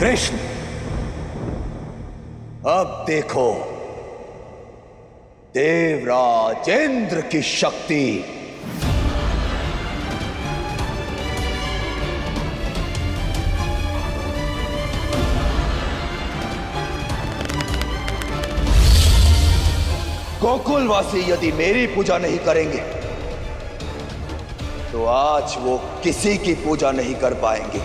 कृष्ण, अब देखो देवराज इंद्र की शक्ति। गोकुलवासी यदि मेरी पूजा नहीं करेंगे तो आज वो किसी की पूजा नहीं कर पाएंगे।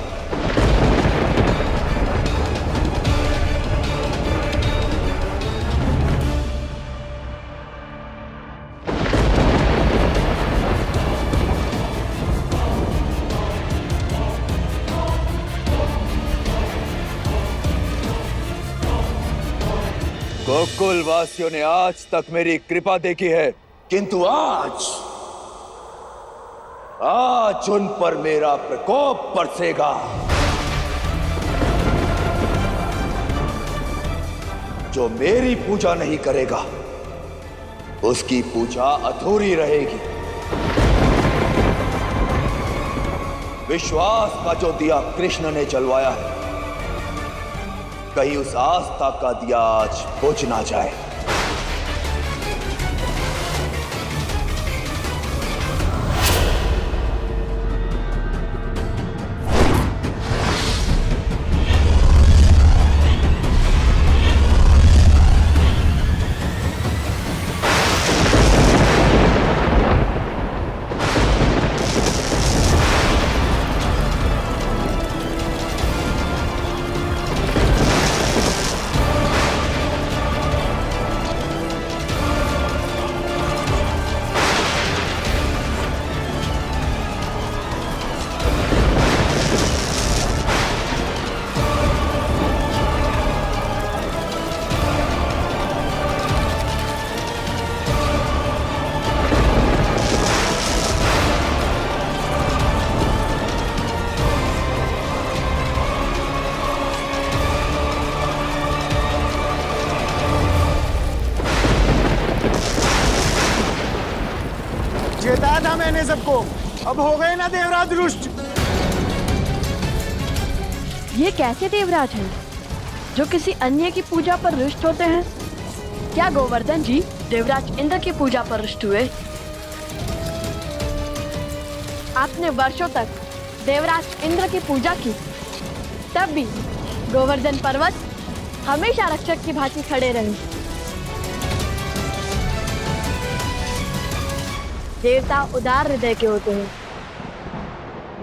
गोकुल वासियों ने आज तक मेरी कृपा देखी है, किंतु आज उन पर मेरा प्रकोप बरसेगा। जो मेरी पूजा नहीं करेगा उसकी पूजा अधूरी रहेगी। विश्वास का जो दिया कृष्ण ने जलवाया है, कहीं उस आस्था का दिया आज बुझ ना जाए। चेताया था मैंने सबको, अब हो गए ना देवराज रुष्ट। ये कैसे देवराज हैं जो किसी अन्य की पूजा पर रुष्ट होते हैं? क्या गोवर्धन जी देवराज इंद्र की पूजा पर रुष्ट हुए? आपने वर्षों तक देवराज इंद्र की पूजा की, तब भी गोवर्धन पर्वत हमेशा रक्षक की भांति खड़े रहे। देवता उदार हृदय के होते हैं।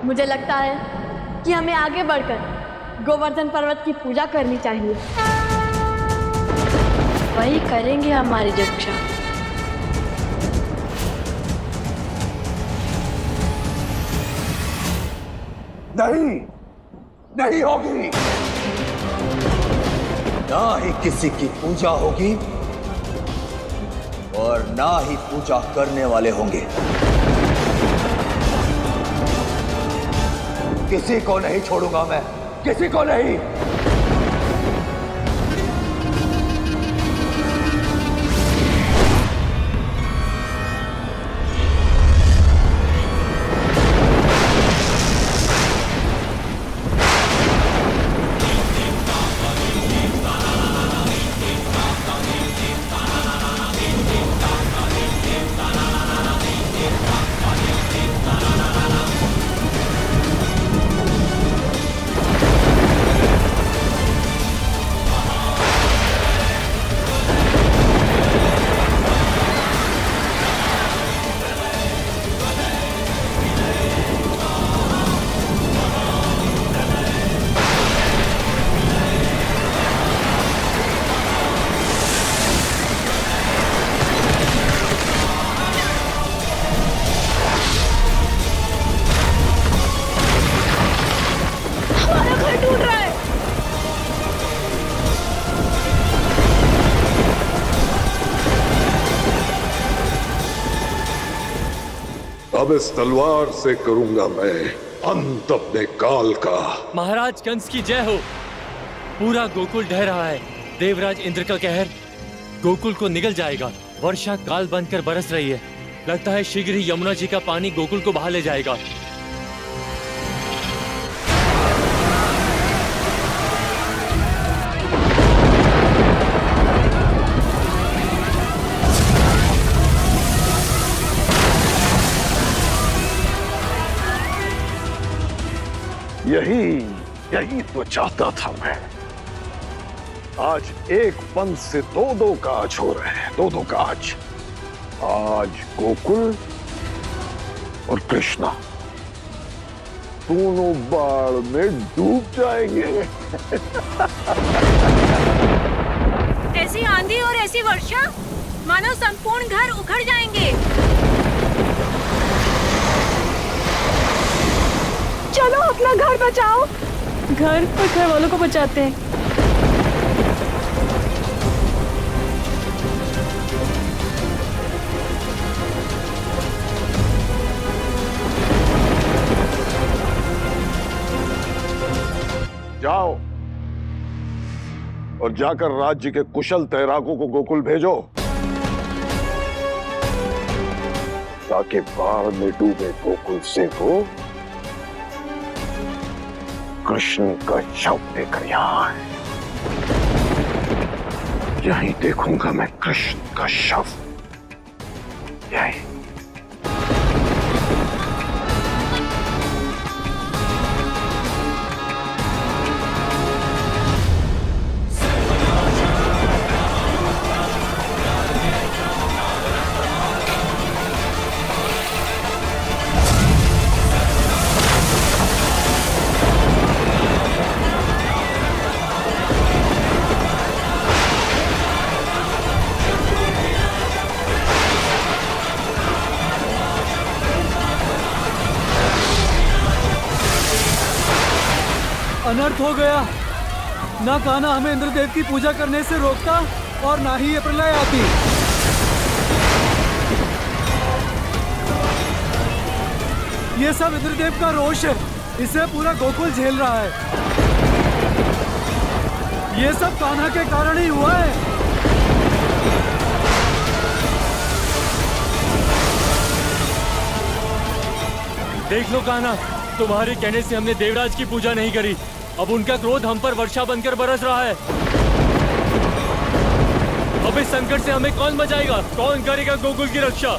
मुझे लगता है कि हमें आगे बढ़कर गोवर्धन पर्वत की पूजा करनी चाहिए। वही करेंगे हमारी रक्षा। नहीं, नहीं होगी। ना ही किसी की पूजा होगी और ना ही पूजा करने वाले होंगे। किसी को नहीं छोड़ूंगा मैं, किसी को नहीं। अब इस तलवार से करूंगा मैं अंत अपने काल का। महाराज कंस की जय हो। पूरा गोकुल ढह रहा है। देवराज इंद्र का कहर गोकुल को निगल जाएगा। वर्षा काल बनकर बरस रही है। लगता है शीघ्र ही यमुना जी का पानी गोकुल को बहा ले जाएगा। यही तो चाहता था मैं। आज एक पंथ से दो काज हो रहे हैं, दो काज। आज गोकुल और कृष्णा दोनों बाढ़ में डूब जाएंगे। ऐसी आंधी और ऐसी वर्षा, मानो संपूर्ण घर उखड़ जाएंगे। चलो अपना घर बचाओ। घर और घर वालों को बचाते हैं। जाओ और जाकर राज्य के कुशल तैराकों को गोकुल भेजो, ताकि बाढ़ में डूबे गोकुल से वो कृष्ण का शव लेकर यहां आए। यहीं देखूंगा मैं कृष्ण का शव, यहीं। अनर्थ हो गया। ना कान्हा हमें इंद्रदेव की पूजा करने से रोकता और ना ही ये प्रलय आती। ये सब इंद्रदेव का रोष है, इसे पूरा गोकुल झेल रहा है। ये सब कान्हा के कारण ही हुआ है। देख लो कान्हा, तुम्हारे कहने से हमने देवराज की पूजा नहीं करी। अब उनका क्रोध हम पर वर्षा बनकर बरस रहा है। अब इस संकट से हमें कौन बचाएगा? कौन करेगा गोकुल की रक्षा?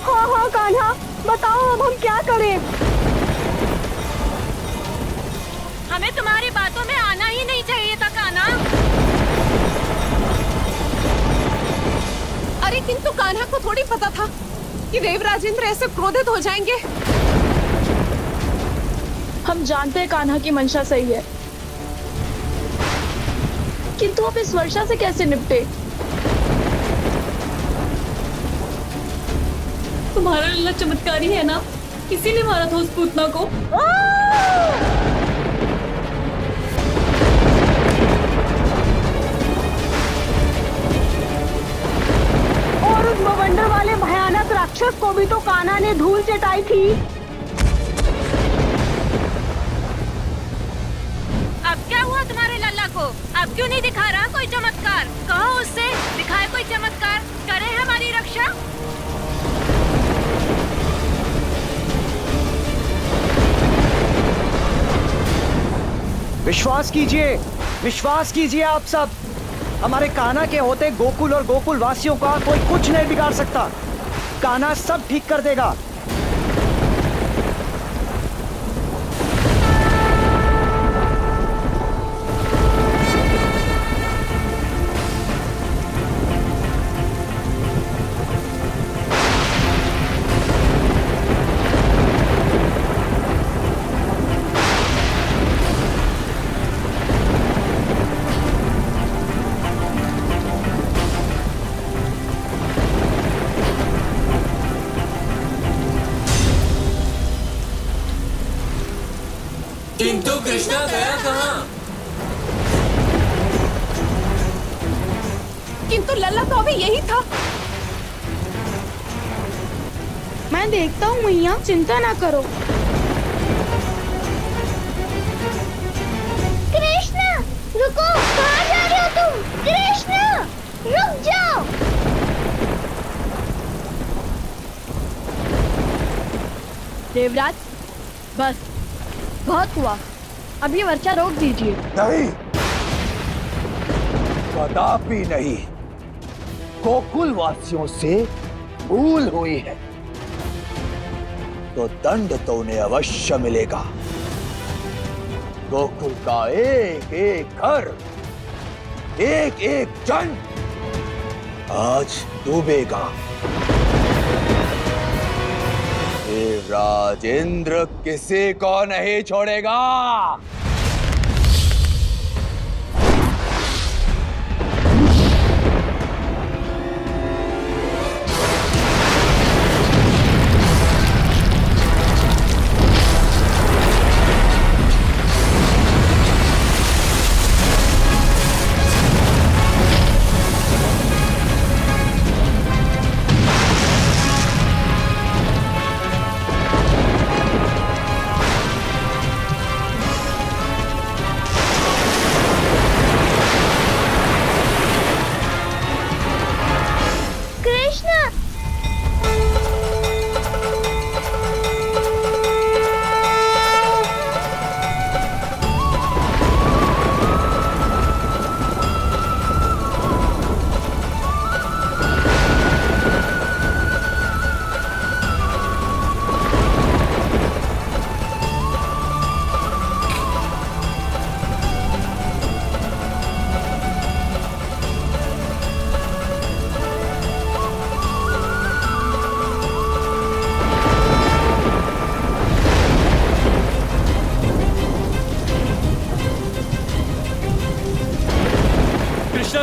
हाँ कान्हा, बताओ अब हम क्या करें? हमें तुम्हारी बातों में आना ही नहीं चाहिए था कान्हा। अरे किंतु कान्हा को थोड़ी पता था कि देवराज इंद्र ऐसे क्रोधित हो जाएंगे। हम जानते हैं कान्हा की मंशा सही है, किंतु अब इस वर्षा से कैसे निपटे? तुम्हारा लल्ला चमत्कारी है ना, इसीलिए मारा था उस पूतना को। और उस बवंडर वाले भयानक राक्षस को भी तो कान्हा ने धूल चटाई थी। अब क्या हुआ तुम्हारे लल्ला को? अब क्यों नहीं दिखा रहा कोई चमत्कार? कहो उससे दिखाए कोई चमत्कार, करे हमारी रक्षा। विश्वास कीजिए आप सब। हमारे कान्हा के होते गोकुल और गोकुल वासियों का कोई कुछ नहीं बिगाड़ सकता। कान्हा सब ठीक कर देगा। किंतु कृष्णा गया कहाँ? किंतु लल्ला तो अभी यही था। मैं देखता हूँ मैया, चिंता ना करो। कृष्णा रुको, कहाँ जा रहे हो तुम? कृष्णा रुक जाओ। देवराज बस, बहुत हुआ। अब ये वर्षा रोक दीजिए। नहीं, कदापि नहीं। गोकुल वासियों से भूल हुई है तो दंड तो उन्हें अवश्य मिलेगा। गोकुल का एक एक घर, एक एक जन आज डूबेगा। देवराज इंद्र किसी को नहीं छोड़ेगा।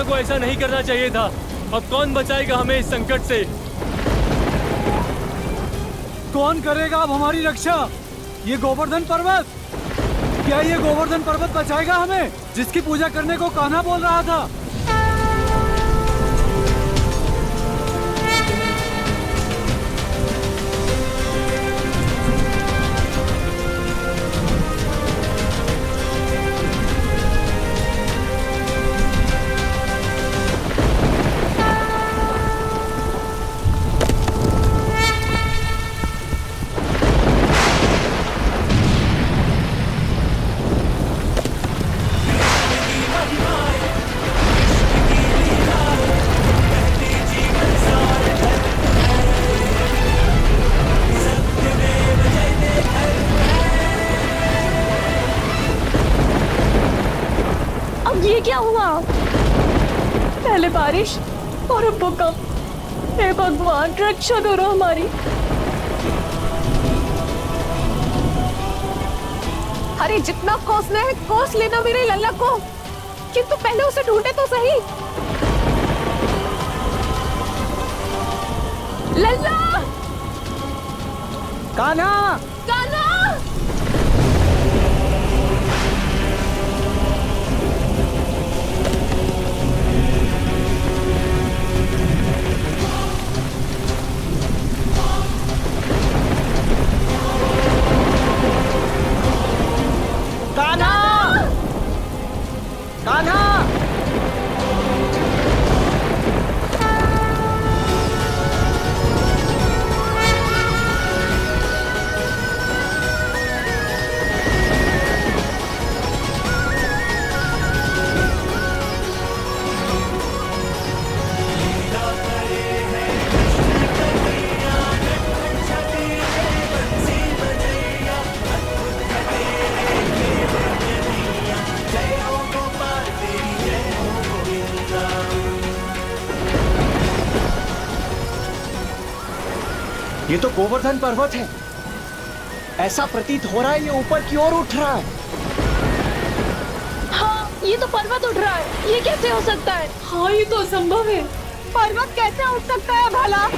को ऐसा नहीं करना चाहिए था। अब कौन बचाएगा हमें इस संकट से? कौन करेगा अब हमारी रक्षा? ये गोवर्धन पर्वत? क्या ये गोवर्धन पर्वत बचाएगा हमें, जिसकी पूजा करने को कान्हा बोल रहा था? ये क्या हुआ? पहले बारिश और अब भूकंप। हे भगवान, रक्षा करो हमारी। अरे जितना कोसना है कोस लेना मेरे लल्ला को, किंतु पहले उसे ढूंढे तो सही। लल्ला! कान्हा! कान्हा! ये तो गोवर्धन पर्वत है। ऐसा प्रतीत हो रहा है ये ऊपर की ओर उठ रहा है। हाँ, ये तो पर्वत उठ रहा है। ये कैसे हो सकता है? हाँ, ये तो असंभव है। पर्वत कैसे उठ सकता है भला?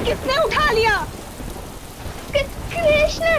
किसने उठा लिया? कृष्ण।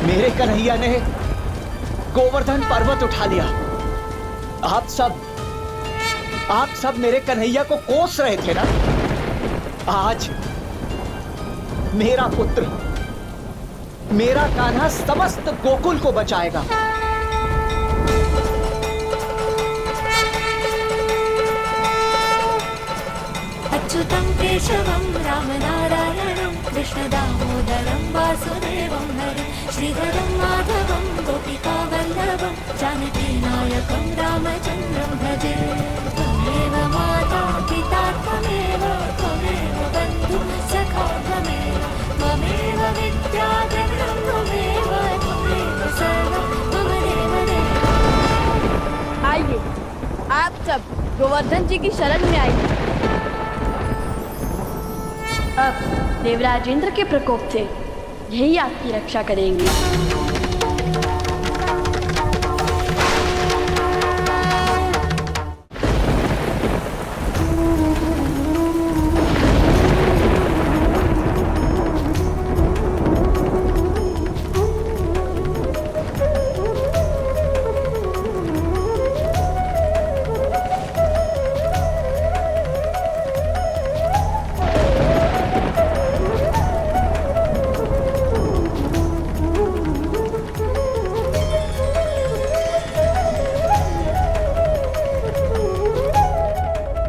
मेरे कन्हैया ने गोवर्धन पर्वत उठा लिया। आप सब मेरे कन्हैया को कोस रहे थे ना। आज मेरा पुत्र, मेरा कान्हा समस्त गोकुल को बचाएगा। अच्युतं केशवं रामनारायणं कृष्णदामोदरं वासुदेवं हरिं श्रीधरं माधवं गोपिकावल्लभं जानकीनायकं रामचन्द्रं भजे। त्वमेव माता पिता त्वमेव बन्धु सखा त्वमेव विद्या द्रविणं त्वमेव सर्वं मम देवदेव। आइए, आप सब गोवर्धन जी की शरण में आइए। अब देवराज इंद्र के प्रकोप से यही आपकी रक्षा करेंगे।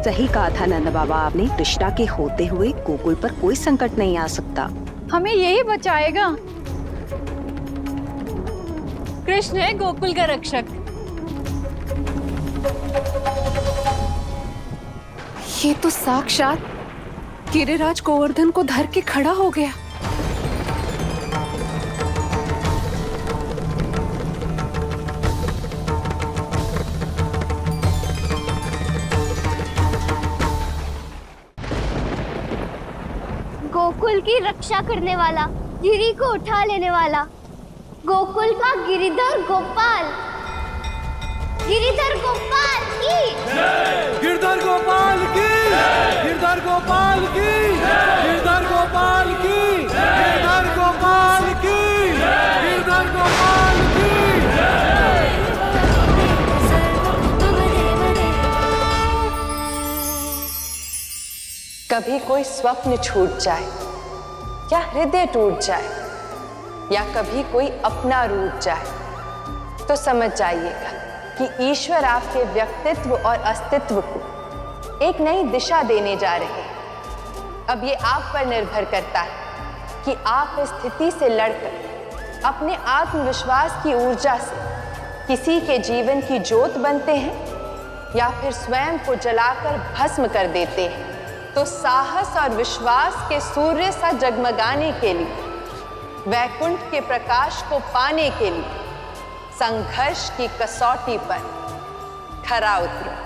सही कहा था नंद बाबा आपने। कृष्णा के होते हुए गोकुल पर कोई संकट नहीं आ सकता। हमें यही बचाएगा। कृष्ण है गोकुल का रक्षक। ये तो साक्षात गिरिराज गोवर्धन को धर के खड़ा हो गया। गोकुल की रक्षा करने वाला, गिरी को उठा लेने वाला, गोकुल का गिरिधर गोपाल, गिरिधर गोपाल की गिरधर गोपाल की, गिरधर गोपाल की, गिरधर गोपाल की, गिरधर गोपाल की, गिरधर गोपाल की। कभी कोई स्वप्न छूट जाए या हृदय टूट जाए या कभी कोई अपना रूठ जाए तो समझ जाइएगा कि ईश्वर आपके व्यक्तित्व और अस्तित्व को एक नई दिशा देने जा रहे हैं। अब ये आप पर निर्भर करता है कि आप इस स्थिति से लड़कर अपने आत्मविश्वास की ऊर्जा से किसी के जीवन की ज्योत बनते हैं या फिर स्वयं को जलाकर भस्म कर देते हैं। तो साहस और विश्वास के सूर्य सा जगमगाने के लिए, वैकुंठ के प्रकाश को पाने के लिए संघर्ष की कसौटी पर खरा उतरो।